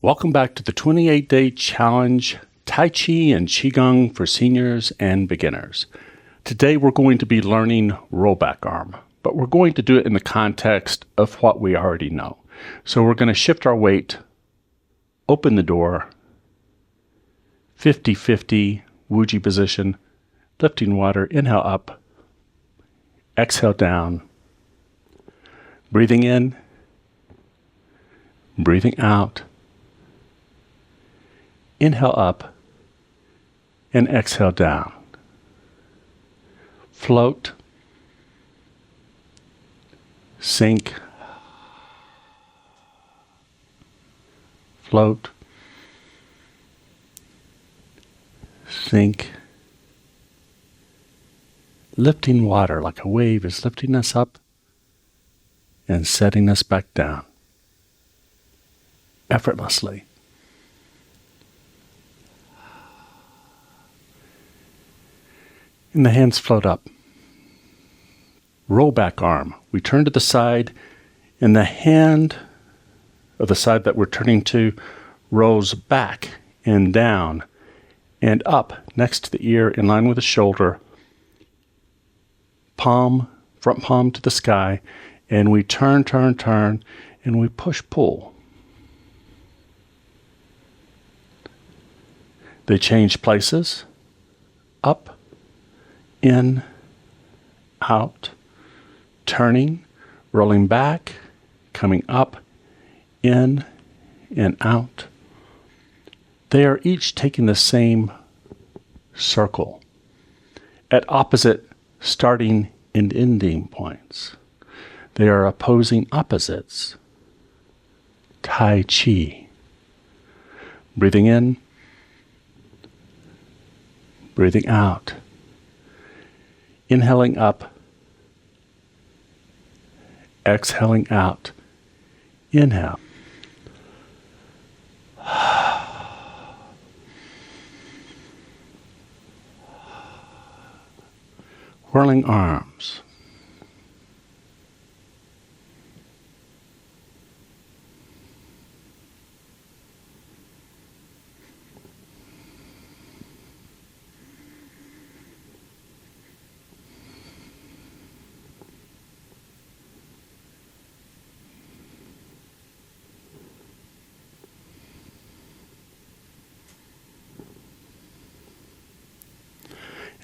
Welcome back to the 28-Day Challenge, Tai Chi and Qigong for seniors and beginners. Today we're going to be learning rollback arm, but we're going to do it in the context of what we already know. So we're going to shift our weight, open the door, 50-50 Wuji position, lifting water, inhale up, exhale down, breathing in, breathing out. Inhale up and exhale down. Float, sink, float, sink. Lifting water like a wave is lifting us up and setting us back down effortlessly. And the hands float up. Roll back arm. We turn to the side, and the hand of the side that we're turning to rolls back and down and up next to the ear in line with the shoulder. Palm, front palm to the sky, and we turn, and we push, pull. They change places. Up, in, out, turning, rolling back, coming up, in, and out. They are each taking the same circle at opposite starting and ending points. They are opposing opposites. Tai Chi. Breathing in, breathing out. Inhaling up, exhaling out. Inhale. Whirling arms.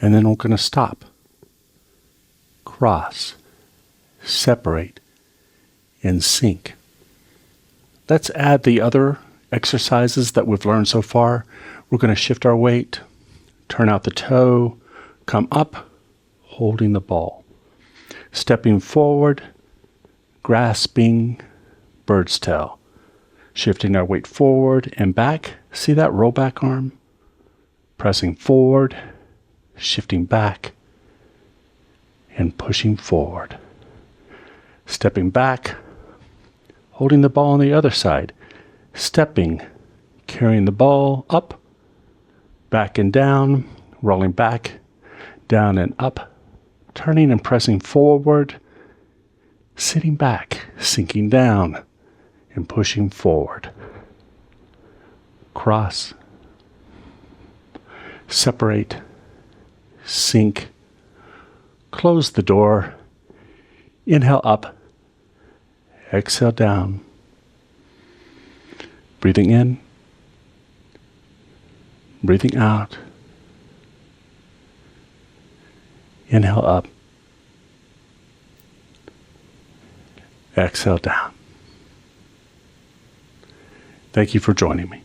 And then we're going to stop, cross, separate, and sink. Let's add the other exercises that we've learned so far. We're going to shift our weight, turn out the toe, come up, holding the ball. Stepping forward, grasping, bird's tail. Shifting our weight forward and back. See that rollback arm? Pressing forward, shifting back, and pushing forward. Stepping back, holding the ball on the other side. Stepping, carrying the ball up, back and down, rolling back, down and up, turning and pressing forward, sitting back, sinking down, and pushing forward. Cross, separate, sink, close the door, inhale up, exhale down, breathing in, breathing out, inhale up, exhale down. Thank you for joining me.